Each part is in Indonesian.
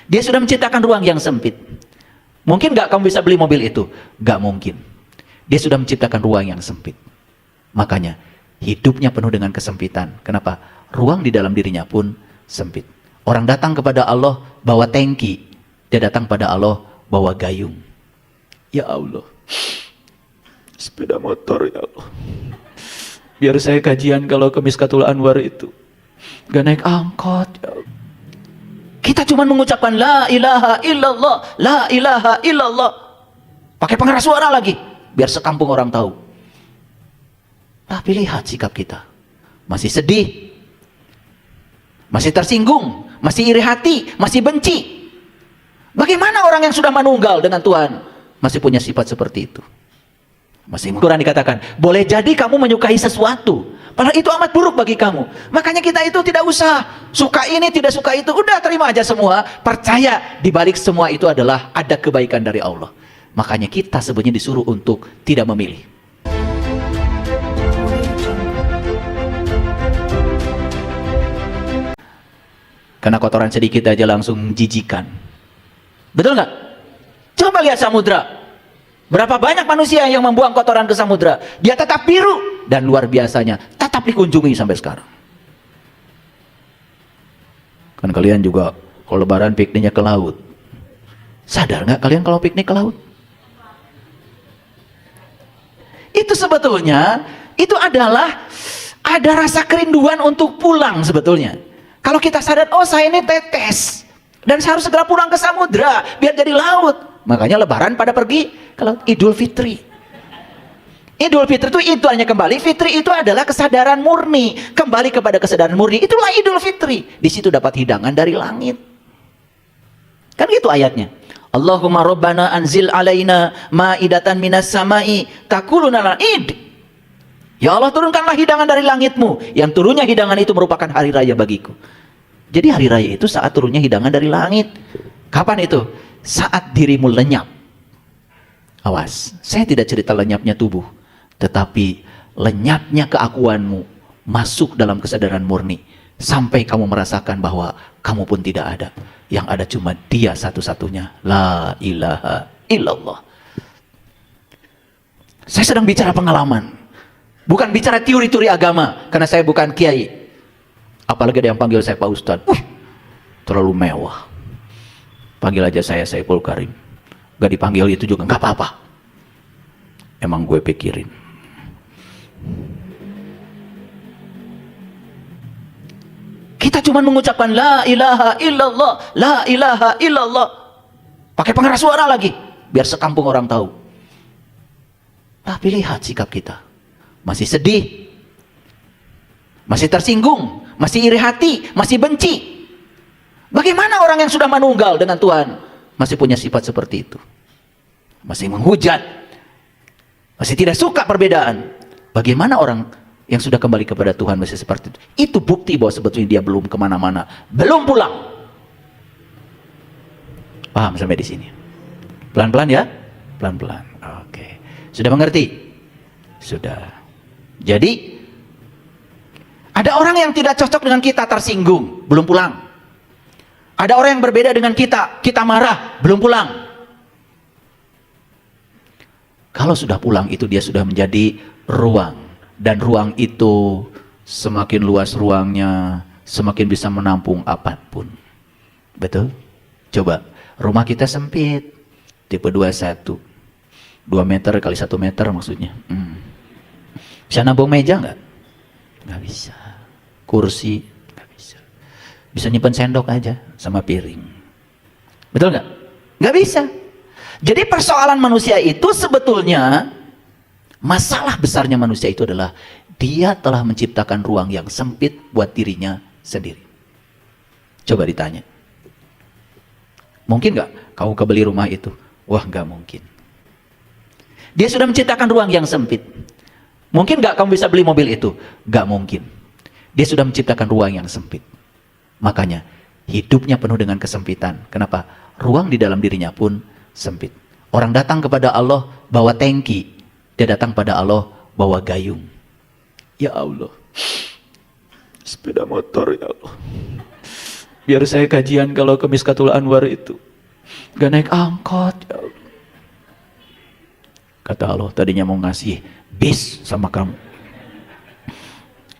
Dia sudah menciptakan ruang yang sempit. Mungkin nggak kamu bisa beli mobil itu? Nggak mungkin. Dia sudah menciptakan ruang yang sempit. Makanya hidupnya penuh dengan kesempitan. Kenapa? Ruang di dalam dirinya pun sempit. Orang datang kepada Allah bawa tangki. Dia datang pada Allah bawa gayung. Ya Allah, sepeda motor ya Allah. Biar saya kajian kalau ke Miskatul Anwar itu gak naik angkot ya Allah. Kita cuma mengucapkan la ilaha illallah, la ilaha illallah. Pakai pengeras suara lagi biar sekampung orang tahu. Tapi lihat sikap kita. Masih sedih, masih tersinggung, masih iri hati, masih benci. Bagaimana orang yang sudah manunggal dengan Tuhan masih punya sifat seperti itu? Masih Quran dikatakan, boleh jadi kamu menyukai sesuatu, padahal itu amat buruk bagi kamu. Makanya kita itu tidak usah suka ini, tidak suka itu. Udah terima aja semua. Percaya di balik semua itu adalah ada kebaikan dari Allah. Makanya kita sebenarnya disuruh untuk tidak memilih. Karena kotoran sedikit aja langsung jijikan. Betul nggak? Coba lihat samudra. Berapa banyak manusia yang membuang kotoran ke samudra. Dia tetap biru. Dan luar biasanya, tetap dikunjungi sampai sekarang. Kan kalian juga kalau lebaran pikniknya ke laut. Sadar nggak kalian kalau piknik ke laut? Itu sebetulnya, itu adalah ada rasa kerinduan untuk pulang sebetulnya. Kalau kita sadar, oh saya ini tetes. Dan saya harus segera pulang ke samudra, biar jadi laut. Makanya lebaran pada pergi ke laut. Idul Fitri. Idul Fitri itu hanya kembali. Fitri itu adalah kesadaran murni. Kembali kepada kesadaran murni. Itulah Idul Fitri. Di situ dapat hidangan dari langit. Kan gitu ayatnya. Allahumma rabbana anzil alaina ma'idatan minas samai takuluna la'id. Ya Allah, turunkanlah hidangan dari langitmu. Yang turunnya hidangan itu merupakan hari raya bagiku. Jadi hari raya itu saat turunnya hidangan dari langit. Kapan itu? Saat dirimu lenyap. Awas, saya tidak cerita lenyapnya tubuh, tetapi lenyapnya keakuanmu masuk dalam kesadaran murni. Sampai kamu merasakan bahwa kamu pun tidak ada. Yang ada cuma Dia satu-satunya. La ilaha illallah. Saya sedang bicara pengalaman. Bukan bicara teori-teori agama. Karena saya bukan kiai. Apalagi ada yang panggil saya Pak Ustadz. Terlalu mewah. Panggil aja saya Saiful Karim. Gak dipanggil itu juga gak apa-apa. Emang gue pikirin. Kita cuma mengucapkan la ilaha illallah, la ilaha illallah. Pakai pengeras suara lagi biar sekampung orang tahu. Tapi lihat sikap kita. Masih sedih, masih tersinggung, masih iri hati, masih benci. Bagaimana orang yang sudah manunggal dengan Tuhan masih punya sifat seperti itu? Masih menghujat, masih tidak suka perbedaan. Bagaimana orang yang sudah kembali kepada Tuhan masih seperti itu? Itu bukti bahwa sebetulnya dia belum kemana-mana, belum pulang. Paham sampai di sini? Pelan-pelan ya, pelan-pelan. Oke, sudah mengerti? Sudah. Jadi ada orang yang tidak cocok dengan kita, tersinggung, belum pulang. Ada orang yang berbeda dengan kita, kita marah, belum pulang. Kalau sudah pulang itu dia sudah menjadi ruang. Dan ruang itu semakin luas ruangnya, semakin bisa menampung apapun. Betul? Coba, rumah kita sempit, tipe 21. 2 meter kali 1 meter maksudnya. Bisa nampung meja nggak? Nggak bisa. Kursi nggak bisa. Bisa nyimpan sendok aja sama piring. Betul nggak? Nggak bisa. Jadi persoalan manusia itu sebetulnya, masalah besarnya manusia itu adalah dia telah menciptakan ruang yang sempit buat dirinya sendiri. Coba ditanya, mungkin nggak kamu kebeli rumah itu? Wah, nggak mungkin. Dia sudah menciptakan ruang yang sempit. Mungkin nggak kamu bisa beli mobil itu? Nggak mungkin. Dia sudah menciptakan ruang yang sempit. Makanya hidupnya penuh dengan kesempitan. Kenapa? Ruang di dalam dirinya pun sempit. Orang datang kepada Allah bawa tangki. Dia datang pada Allah bawa gayung. Ya Allah, sepeda motor ya Allah. Biar saya kajian kalau ke Miskatul Anwar itu. Gak naik angkot. Ya Allah. Kata Allah, tadinya mau ngasih bis sama kamu.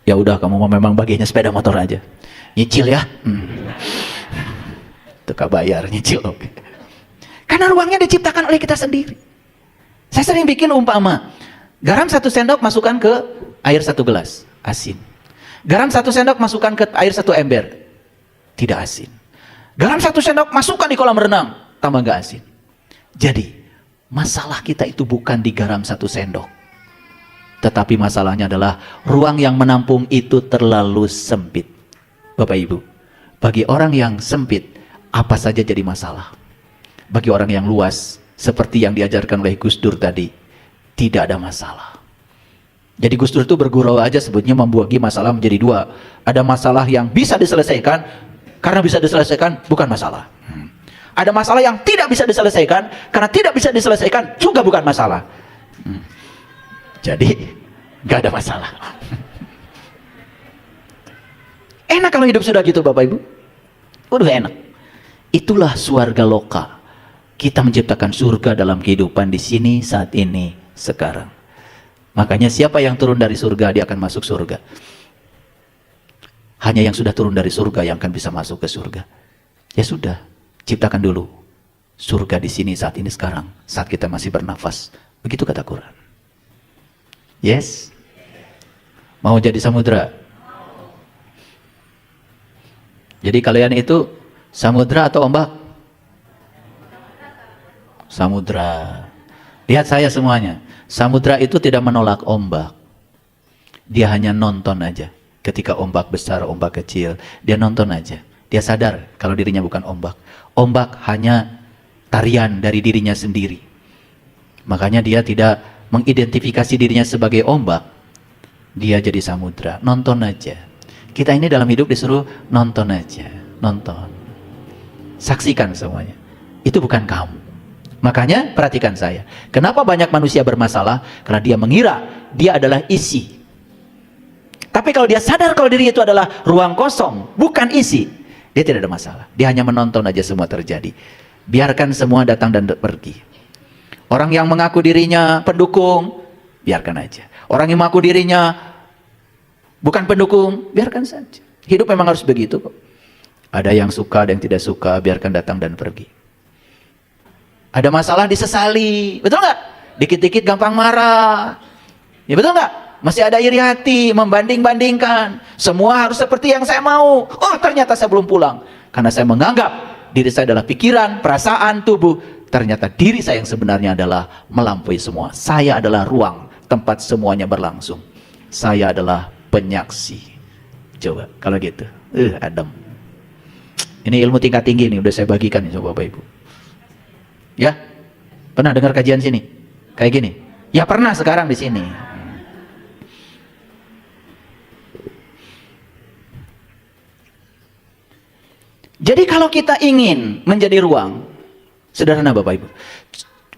Ya udah, kamu mau memang baginya sepeda motor aja. Nyicil ya. Tukar bayar, nyicil. Oke. Karena ruangnya diciptakan oleh kita sendiri. Saya sering bikin umpama. Garam 1 sendok masukkan ke air 1 gelas. Asin. Garam 1 sendok masukkan ke air 1 ember. Tidak asin. Garam 1 sendok masukkan di kolam renang, tambah nggak asin. Jadi masalah kita itu bukan di garam 1 sendok, tetapi masalahnya adalah ruang yang menampung itu terlalu sempit. Bapak Ibu, bagi orang yang sempit apa saja jadi masalah. Bagi orang yang luas seperti yang diajarkan oleh Gus Dur tadi, tidak ada masalah. Jadi Gus Dur itu bergurau aja sebutnya membagi masalah menjadi 2. Ada masalah yang bisa diselesaikan, karena bisa diselesaikan bukan masalah. Ada masalah yang tidak bisa diselesaikan, karena tidak bisa diselesaikan juga bukan masalah. Jadi gak ada masalah. Enak kalau hidup sudah gitu Bapak Ibu. Udah enak. Itulah surga loka. Kita menciptakan surga dalam kehidupan di sini, saat ini, sekarang. Makanya siapa yang turun dari surga, dia akan masuk surga. Hanya yang sudah turun dari surga yang akan bisa masuk ke surga. Ya sudah, ciptakan dulu surga di sini, saat ini, sekarang, saat kita masih bernafas. Begitu kata Quran. Yes? Mau jadi samudra? Jadi kalian itu samudra atau ombak? Samudra. Lihat saya semuanya. Samudra itu tidak menolak ombak. Dia hanya nonton aja. Ketika ombak besar, ombak kecil, dia nonton aja. Dia sadar kalau dirinya bukan ombak. Ombak hanya tarian dari dirinya sendiri. Makanya dia tidak mengidentifikasi dirinya sebagai ombak. Dia jadi samudra. Nonton aja. Kita ini dalam hidup disuruh nonton aja. Nonton. Saksikan semuanya. Itu bukan kamu. Makanya perhatikan saya. Kenapa banyak manusia bermasalah? Karena dia mengira dia adalah isi. Tapi kalau dia sadar kalau diri itu adalah ruang kosong, bukan isi, dia tidak ada masalah. Dia hanya menonton aja semua terjadi. Biarkan semua datang dan pergi. Orang yang mengaku dirinya pendukung, biarkan aja. Orang yang mengaku dirinya bukan pendukung, biarkan saja. Hidup memang harus begitu kok. Ada yang suka, ada yang tidak suka, biarkan datang dan pergi. Ada masalah disesali, betul nggak? Dikit-dikit gampang marah, ya betul nggak? Masih ada iri hati, membanding-bandingkan. Semua harus seperti yang saya mau. Oh ternyata saya belum pulang. Karena saya menganggap diri saya adalah pikiran, perasaan, tubuh. Ternyata diri saya yang sebenarnya adalah melampaui semua. Saya adalah ruang tempat semuanya berlangsung. Saya adalah penyaksi. Coba kalau gitu. Adam. Ini ilmu tingkat tinggi nih, udah saya bagikan nih coba Bapak Ibu. Ya? Pernah dengar kajian sini? Kayak gini? Ya pernah sekarang di sini. Jadi kalau kita ingin menjadi ruang, sederhana Bapak Ibu,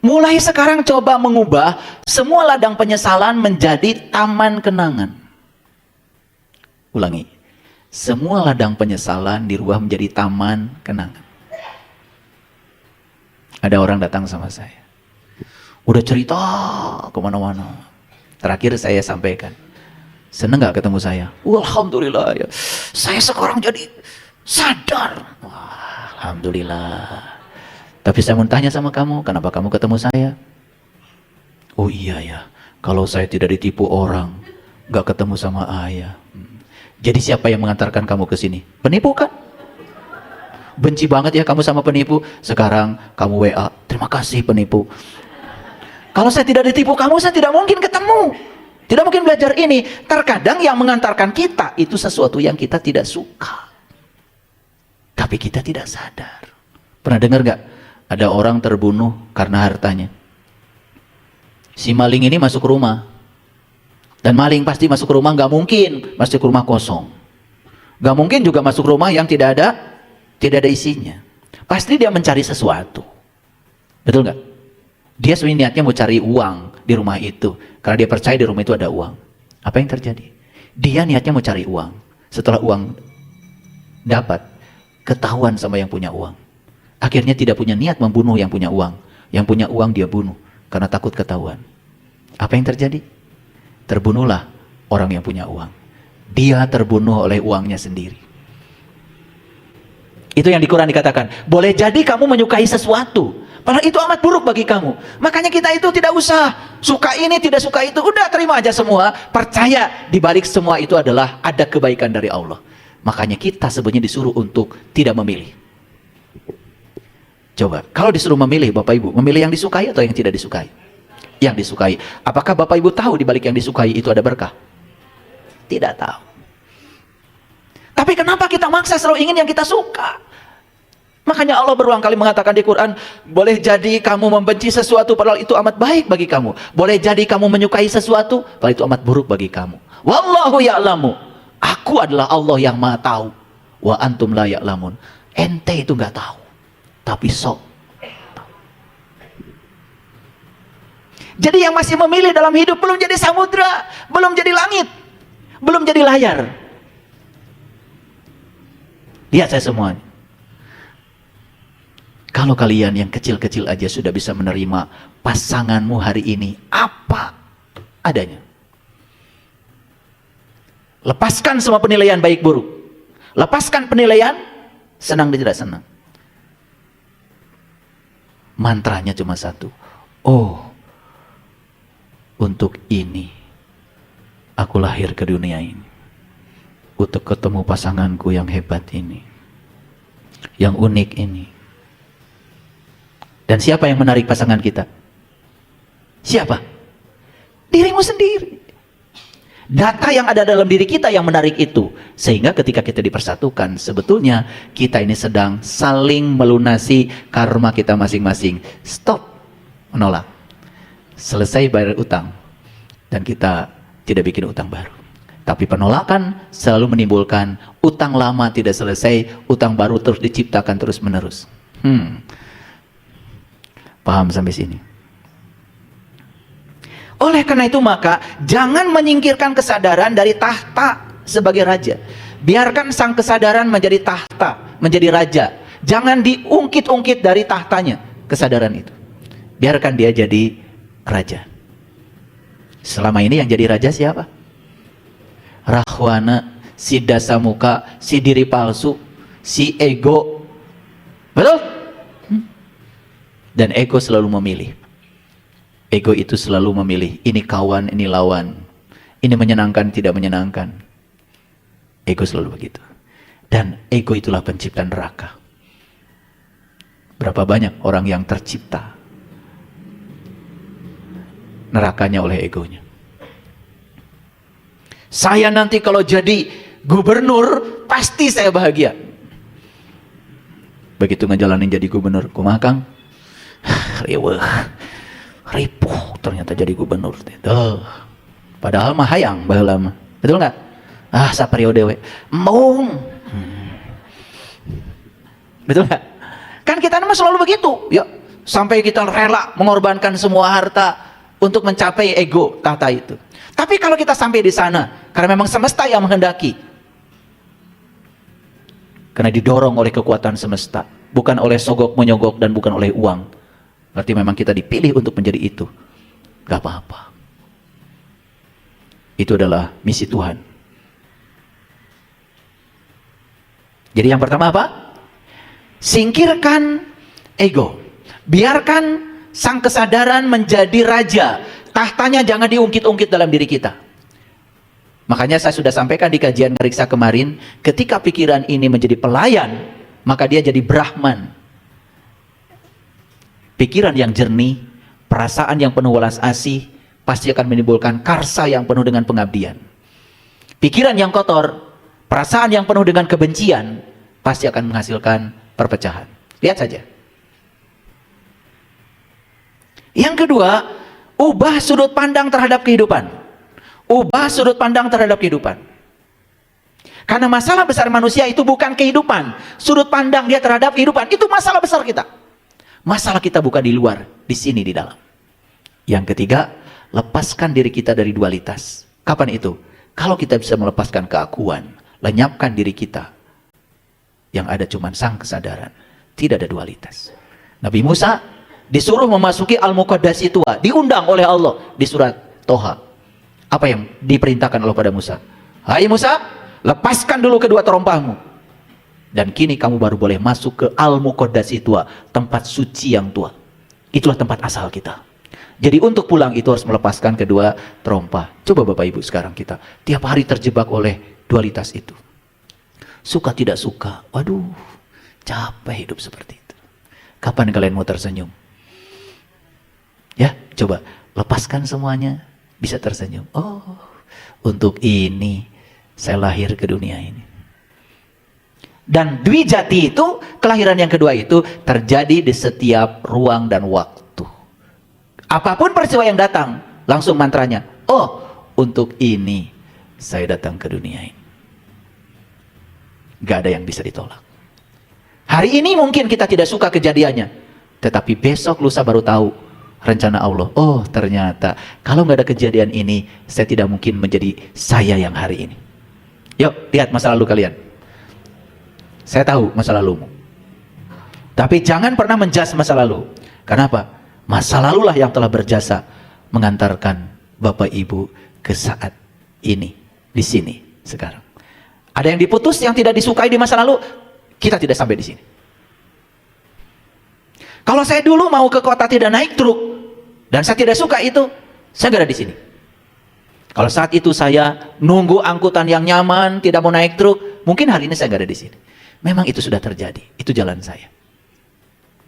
mulai sekarang coba mengubah semua ladang penyesalan menjadi taman kenangan. Ulangi, semua ladang penyesalan dirubah menjadi taman kenangan. Ada orang datang sama saya, udah cerita kemana-mana. Terakhir saya sampaikan, seneng gak ketemu saya? Alhamdulillah ya, saya sekarang jadi sadar. Wah, alhamdulillah. Tapi saya mau tanya sama kamu, kenapa kamu ketemu saya? Oh iya ya, kalau saya tidak ditipu orang, gak ketemu sama ayah. Jadi siapa yang mengantarkan kamu ke sini? Penipu kan? Benci banget ya kamu sama penipu. Sekarang kamu WA, terima kasih penipu. Kalau saya tidak ditipu kamu, saya tidak mungkin ketemu. Tidak mungkin belajar ini. Terkadang yang mengantarkan kita itu sesuatu yang kita tidak suka. Tapi kita tidak sadar. Pernah dengar gak? Ada orang terbunuh karena hartanya. Si maling ini masuk rumah. Dan maling pasti masuk rumah, gak mungkin masuk rumah kosong. Gak mungkin juga masuk rumah yang tidak ada isinya. Pasti dia mencari sesuatu. Betul gak? Dia sebenarnya niatnya mau cari uang di rumah itu. Karena dia percaya di rumah itu ada uang. Apa yang terjadi? Dia niatnya mau cari uang. Setelah uang dapat, ketahuan sama yang punya uang. Akhirnya tidak punya niat membunuh yang punya uang. Yang punya uang dia bunuh karena takut ketahuan. Apa yang terjadi? Terbunuhlah orang yang punya uang. Dia terbunuh oleh uangnya sendiri. Itu yang di Quran dikatakan, boleh jadi kamu menyukai sesuatu, padahal itu amat buruk bagi kamu. Makanya kita itu tidak usah suka ini, tidak suka itu. Udah terima aja semua. Percaya di balik semua itu adalah ada kebaikan dari Allah. Makanya kita sebenarnya disuruh untuk tidak memilih. Coba, kalau disuruh memilih Bapak Ibu, memilih yang disukai atau yang tidak disukai? Yang disukai. Apakah Bapak Ibu tahu di balik yang disukai itu ada berkah? Tidak tahu. Tapi kenapa kita maksa selalu ingin yang kita suka? Makanya Allah berulang kali mengatakan di Quran, boleh jadi kamu membenci sesuatu padahal itu amat baik bagi kamu. Boleh jadi kamu menyukai sesuatu padahal itu amat buruk bagi kamu. Wallahu ya'lamu. Aku adalah Allah yang Maha tahu. Wa antum la ya'lamun. Ente itu nggak tahu. Tapi sok. Jadi yang masih memilih dalam hidup belum jadi samudra, belum jadi langit, belum jadi layar. Lihat saya semuanya. Kalau kalian yang kecil-kecil aja sudah bisa menerima pasanganmu hari ini apa adanya. Lepaskan semua penilaian baik buruk. Lepaskan penilaian senang dan tidak senang. Mantranya cuma satu. Oh, untuk ini aku lahir ke dunia ini. Untuk ketemu pasanganku yang hebat ini. Yang unik ini. Dan siapa yang menarik pasangan kita? Siapa? Dirimu sendiri. Data yang ada dalam diri kita yang menarik itu. Sehingga ketika kita dipersatukan, sebetulnya kita ini sedang saling melunasi karma kita masing-masing. Stop menolak. Selesai bayar utang. Dan kita tidak bikin utang baru. Tapi penolakan selalu menimbulkan utang lama tidak selesai, utang baru terus diciptakan terus menerus. Paham sampai sini? Oleh karena itu maka jangan menyingkirkan kesadaran dari tahta sebagai raja. Biarkan sang kesadaran menjadi tahta, menjadi raja. Jangan diungkit-ungkit dari tahtanya kesadaran itu. Biarkan dia jadi raja. Selama ini yang jadi raja siapa? Rahwana, si dasamuka, si diri palsu, si ego. Betul? Dan ego selalu memilih. Ego itu selalu memilih. Ini kawan, ini lawan. Ini menyenangkan, tidak menyenangkan. Ego selalu begitu. Dan ego itulah pencipta neraka. Berapa banyak orang yang tercipta nerakanya oleh egonya. Saya nanti kalau jadi gubernur pasti saya bahagia. Begitu ngejalanin jadi gubernur, kumakang riweuh, ripuh ternyata jadi gubernur. Padahal mah hayang baheula mah. Betul nggak? Saperiode we. Embung. Betul nggak? Kan kita mah selalu begitu. Ya, sampai kita rela mengorbankan semua harta untuk mencapai ego tahta itu. Tapi kalau kita sampai di sana, karena memang semesta yang menghendaki, karena didorong oleh kekuatan semesta, bukan oleh sogok menyogok dan bukan oleh uang, berarti memang kita dipilih untuk menjadi itu. Gak apa-apa. Itu adalah misi Tuhan. Jadi yang pertama apa? Singkirkan ego. Biarkan sang kesadaran menjadi raja. Tahtanya jangan diungkit-ungkit dalam diri kita. Makanya saya sudah sampaikan di kajian Ngeriksa kemarin, ketika pikiran ini menjadi pelayan, maka dia jadi Brahman. Pikiran yang jernih, perasaan yang penuh welas asih, pasti akan menimbulkan karsa yang penuh dengan pengabdian. Pikiran yang kotor, perasaan yang penuh dengan kebencian, pasti akan menghasilkan perpecahan. Lihat saja. Yang kedua, ubah sudut pandang terhadap kehidupan. Ubah sudut pandang terhadap kehidupan. Karena masalah besar manusia itu bukan kehidupan. Sudut pandang dia terhadap kehidupan, itu masalah besar kita. Masalah kita bukan di luar, di sini, di dalam. Yang ketiga, lepaskan diri kita dari dualitas. Kapan itu? Kalau kita bisa melepaskan keakuan, lenyapkan diri kita Yang ada cuma sang kesadaran. Tidak ada dualitas. Nabi Musa disuruh memasuki Al-Muqaddasi Tua. Diundang oleh Allah di surat Toha. Apa yang diperintahkan Allah pada Musa? Hai Musa, lepaskan dulu kedua terompahmu. Dan kini kamu baru boleh masuk ke Al-Muqaddasi Tua. Tempat suci yang tua. Itulah tempat asal kita. Jadi untuk pulang itu harus melepaskan kedua terompah. Coba Bapak Ibu sekarang kita tiap hari terjebak oleh dualitas itu. Suka tidak suka, waduh, capek hidup seperti itu. Kapan kalian mau tersenyum? Ya, coba lepaskan semuanya, bisa tersenyum. Oh, untuk ini saya lahir ke dunia ini. Dan Dwijati itu, kelahiran yang kedua itu terjadi di setiap ruang dan waktu. Apapun peristiwa yang datang, langsung mantranya, oh, untuk ini saya datang ke dunia ini. Gak ada yang bisa ditolak. Hari ini mungkin kita tidak suka kejadiannya, tetapi besok lusa baru tahu rencana Allah. Oh, ternyata kalau nggak ada kejadian ini, saya tidak mungkin menjadi saya yang hari ini. Yuk, lihat masa lalu kalian. Saya tahu masa lalumu. Tapi jangan pernah menjudge masa lalu. Kenapa? Masa lalulah yang telah berjasa mengantarkan Bapak Ibu ke saat ini, di sini, sekarang. Ada yang diputus, yang tidak disukai di masa lalu, kita tidak sampai di sini. Kalau saya dulu mau ke kota tidak naik truk, dan saya tidak suka itu, saya nggak ada di sini. Kalau saat itu saya nunggu angkutan yang nyaman, tidak mau naik truk, mungkin hari ini saya nggak ada di sini. Memang itu sudah terjadi, itu jalan saya.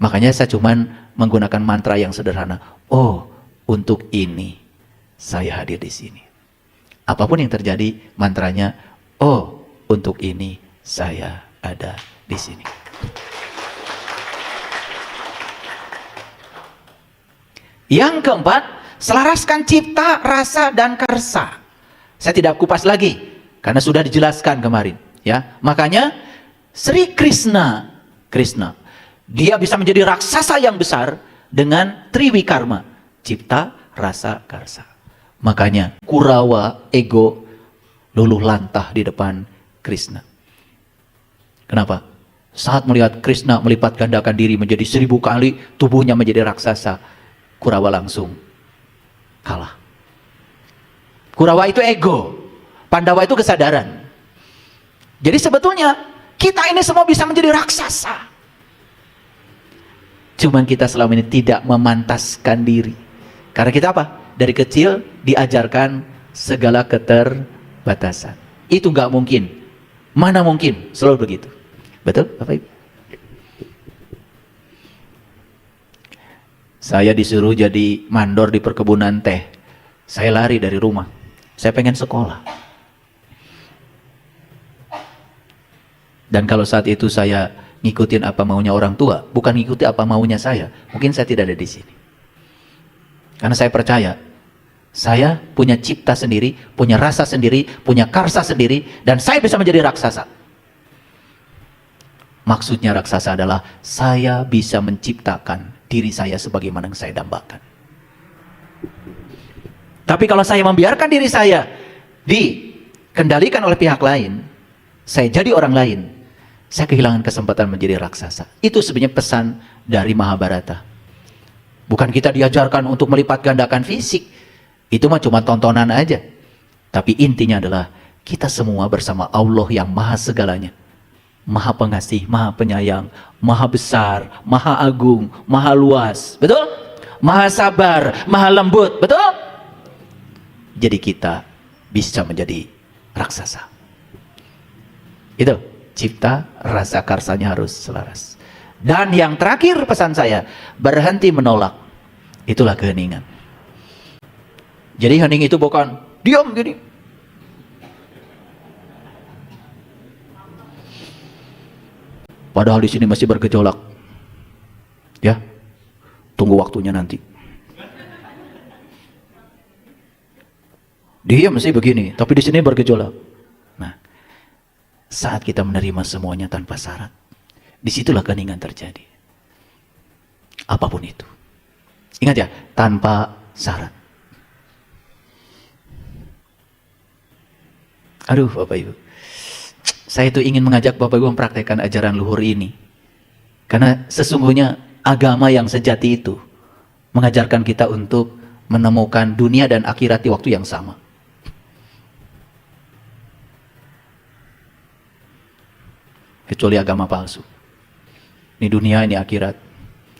Makanya saya cuman menggunakan mantra yang sederhana. Oh, untuk ini saya hadir di sini. Apapun yang terjadi, mantranya, oh, untuk ini saya ada di sini. Yang keempat, selaraskan cipta, rasa, dan karsa. Saya tidak kupas lagi karena sudah dijelaskan kemarin, ya. Makanya Sri Krishna, dia bisa menjadi raksasa yang besar dengan Triwikarma, cipta, rasa, karsa. Makanya Kurawa, ego, luluh lantah di depan Krishna. Kenapa? Saat melihat Krishna melipat gandakan diri menjadi 1000 kali, tubuhnya menjadi raksasa, Kurawa langsung kalah. Kurawa itu ego, Pandawa itu kesadaran. Jadi sebetulnya kita ini semua bisa menjadi raksasa. Cuman kita selama ini tidak memantaskan diri. Karena kita apa? Dari kecil diajarkan segala keterbatasan. Itu nggak mungkin. Mana mungkin? Selalu begitu. Betul, Bapak Ibu? Saya disuruh jadi mandor di perkebunan teh. Saya lari dari rumah. Saya pengen sekolah. Dan kalau saat itu saya ngikutin apa maunya orang tua, bukan ngikuti apa maunya saya, mungkin saya tidak ada di sini. Karena saya percaya, saya punya cipta sendiri, punya rasa sendiri, punya karsa sendiri, dan saya bisa menjadi raksasa. Maksudnya raksasa adalah saya bisa menciptakan diri saya sebagaimana yang saya dambakan. Tapi kalau saya membiarkan diri saya dikendalikan oleh pihak lain, saya jadi orang lain, saya kehilangan kesempatan menjadi raksasa. Itu sebenarnya pesan dari Mahabharata. Bukan kita diajarkan untuk melipat gandakan fisik. Itu mah cuma tontonan aja. Tapi intinya adalah kita semua bersama Allah yang maha segalanya. Maha pengasih, maha penyayang, maha besar, maha agung, maha luas. Betul? Maha sabar, maha lembut. Betul? Jadi kita bisa menjadi raksasa. Itu. Cipta, rasa, karsanya harus selaras. Dan yang terakhir pesan saya, berhenti menolak. Itulah keheningan. Jadi hening itu bukan diam gini. Padahal di sini masih bergejolak. Ya. Tunggu waktunya nanti. Dia masih begini, tapi di sini bergejolak. Nah, saat kita menerima semuanya tanpa syarat, disitulah keheningan terjadi. Apapun itu. Ingat ya, tanpa syarat. Aduh Bapak Ibu, Saya itu ingin mengajak Bapak Ibu mempraktekkan ajaran luhur ini. Karena sesungguhnya agama yang sejati itu mengajarkan kita untuk menemukan dunia dan akhirat di waktu yang sama. Kecuali agama palsu. Ini dunia, ini akhirat.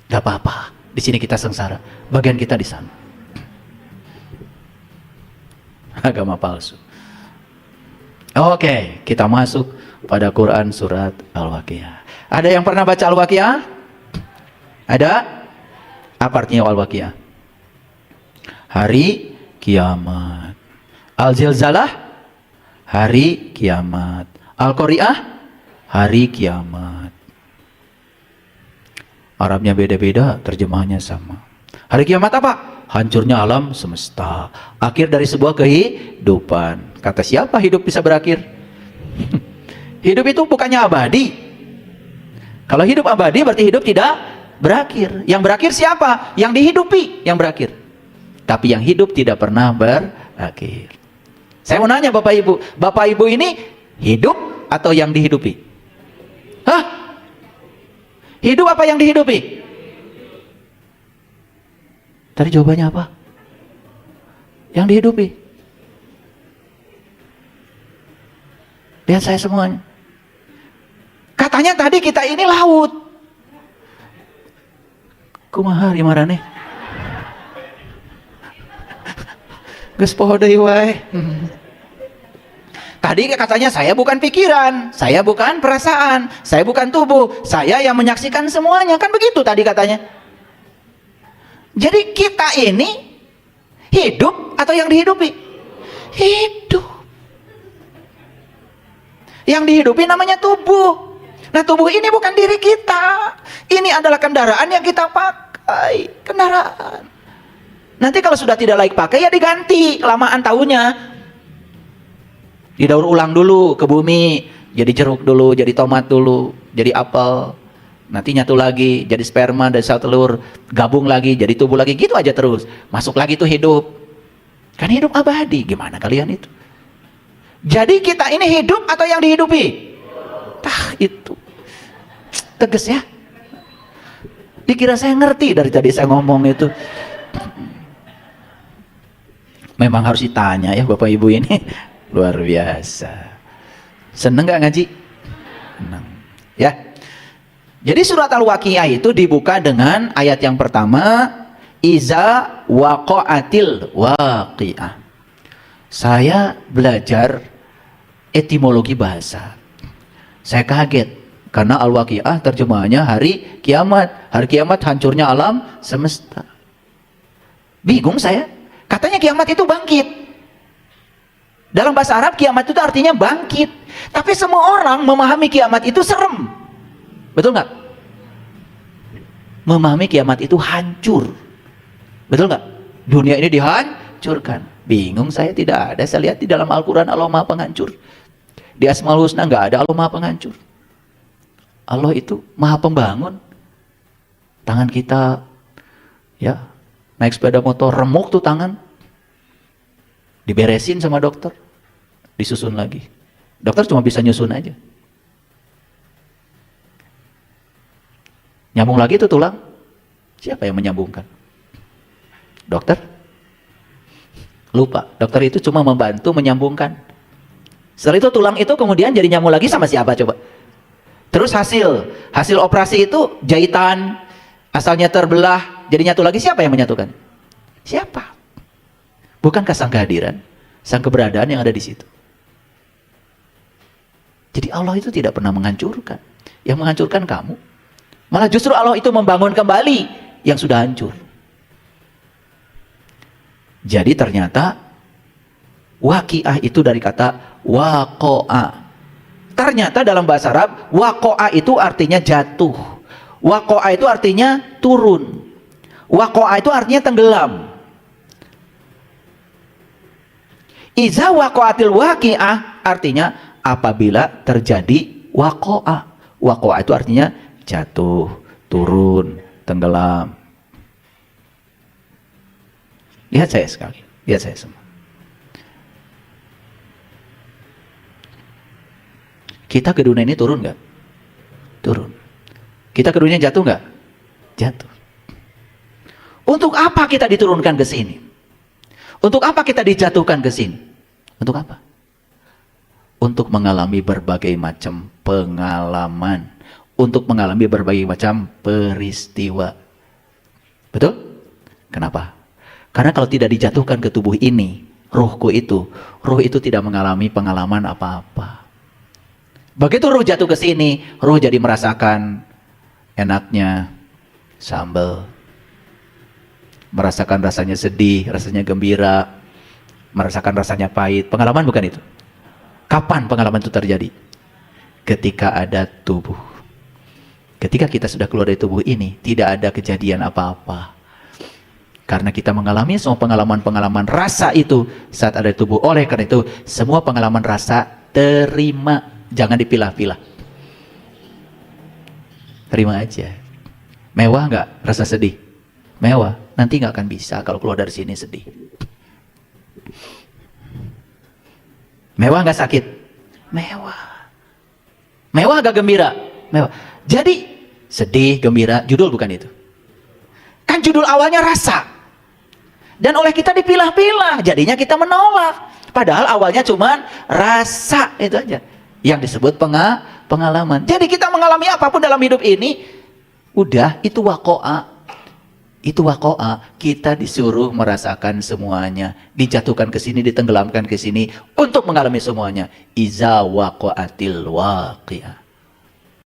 Gak apa-apa. Di sini kita sengsara. Bagian kita di sana. Agama palsu. Oke, kita masuk pada Quran surat Al-Waqiah. Ada yang pernah baca Al-Waqiah? Ada? Apa artinya Al-Waqiah? Hari kiamat. Al-Zilzalah? Hari kiamat. Al-Qari'ah? Hari kiamat. Arabnya beda-beda, terjemahannya sama. Hari kiamat apa? Hancurnya alam semesta. Akhir dari sebuah kehidupan. Kata siapa hidup bisa berakhir? Hidup itu bukannya abadi. Kalau hidup abadi berarti hidup tidak berakhir. Yang berakhir siapa? Yang dihidupi yang berakhir. Tapi yang hidup tidak pernah berakhir. Saya mau nanya Bapak Ibu. Bapak Ibu ini hidup atau yang dihidupi? Hah? Hidup apa yang dihidupi? Tadi jawabannya apa? Yang dihidupi. Lihat saya semuanya. Katanya tadi kita ini laut. Kumaha rimarane? Geus poho deui wae. Tadi katanya saya bukan pikiran, saya bukan perasaan, saya bukan tubuh, saya yang menyaksikan semuanya. Kan begitu tadi katanya. Jadi kita ini hidup atau yang dihidupi? Hidup. Yang dihidupi namanya tubuh. Nah, tubuh ini bukan diri kita. Ini adalah kendaraan yang kita pakai. Kendaraan. Nanti kalau sudah tidak layak pakai ya diganti. Kelamaan tahunnya. Didaur ulang dulu ke bumi. Jadi jeruk dulu, jadi tomat dulu, jadi apel. Nanti nyatu lagi, jadi sperma dari sel telur. Gabung lagi, jadi tubuh lagi. Gitu aja terus. Masuk lagi tuh hidup. Kan hidup abadi. Gimana kalian itu? Jadi kita ini hidup atau yang dihidupi? Tah itu. Tegas ya. Dikira saya ngerti dari tadi saya ngomong itu. Memang harus ditanya ya Bapak Ibu ini. Luar biasa. Seneng gak ngaji? Seneng. Ya. Jadi surat Al-Waqiah itu dibuka dengan ayat yang pertama. Iza waqa'atil waqi'ah. Saya belajar etimologi bahasa. Saya kaget. Karena Al-Waqiah terjemahannya hari kiamat. Hari kiamat hancurnya alam semesta. Bingung saya. Katanya kiamat itu bangkit. Dalam bahasa Arab kiamat itu artinya bangkit. Tapi semua orang memahami kiamat itu serem. Betul nggak? Memahami kiamat itu hancur. Betul nggak? Dunia ini dihancurkan. Bingung saya, tidak ada. Saya lihat di dalam Al-Quran Allah Maha Penghancur. Di Asmaul Husna nggak ada Allah Maha Penghancur. Allah itu Maha Pembangun. Tangan kita ya naik sepeda motor remuk tuh tangan. Diberesin sama dokter. Disusun lagi. Dokter cuma bisa nyusun aja. Nyambung lagi tuh tulang. Siapa yang menyambungkan? Dokter? Lupa. Dokter itu cuma membantu menyambungkan. Setelah itu tulang itu kemudian jadi nyambung lagi sama siapa coba? Terus hasil operasi itu jahitan, asalnya terbelah, jadi nyatu lagi, siapa yang menyatukan? Siapa? Bukankah sang kehadiran, sang keberadaan yang ada di situ? Jadi Allah itu tidak pernah menghancurkan. Yang menghancurkan kamu. Malah justru Allah itu membangun kembali yang sudah hancur. Jadi ternyata waqiah itu dari kata waqa'a. Ternyata dalam bahasa Arab waqa'a itu artinya jatuh. Waqa'a itu artinya turun. Waqa'a itu artinya tenggelam. Iza waqa'atil waqi'ah artinya apabila terjadi waqa'a. Waqa'a itu artinya jatuh, turun, tenggelam. Lihat saya sekali, lihat saya semua. Kita ke dunia ini turun nggak? Turun. Kita ke dunia jatuh nggak? Jatuh. Untuk apa kita diturunkan ke sini? Untuk apa kita dijatuhkan ke sini? Untuk apa? Untuk mengalami berbagai macam pengalaman. Untuk mengalami berbagai macam peristiwa. Betul? Kenapa? Karena kalau tidak dijatuhkan ke tubuh ini, ruh itu tidak mengalami pengalaman apa-apa. Begitu ruh jatuh ke sini, ruh jadi merasakan enaknya sambal, merasakan rasanya sedih, rasanya gembira, merasakan rasanya pahit. Pengalaman bukan itu? Kapan pengalaman itu terjadi? Ketika ada tubuh. Ketika kita sudah keluar dari tubuh ini, tidak ada kejadian apa-apa. Karena kita mengalami semua pengalaman-pengalaman rasa itu saat ada di tubuh. Oleh karena itu, semua pengalaman rasa terima. Jangan dipilah-pilah. Terima aja. Mewah nggak rasa sedih? Mewah. Nanti nggak akan bisa kalau keluar dari sini sedih. Mewah nggak sakit? Mewah. Mewah nggak gembira? Mewah. Jadi sedih, gembira, judul bukan itu. Kan judul awalnya rasa. Dan oleh kita dipilah-pilah, jadinya kita menolak. Padahal awalnya cuman rasa, itu aja. Yang disebut pengalaman. Jadi kita mengalami apapun dalam hidup ini, udah itu wako'a. Itu wako'a. Kita disuruh merasakan semuanya. Dijatuhkan ke sini, ditenggelamkan ke sini untuk mengalami semuanya. Iza wako'atil waqi'ah.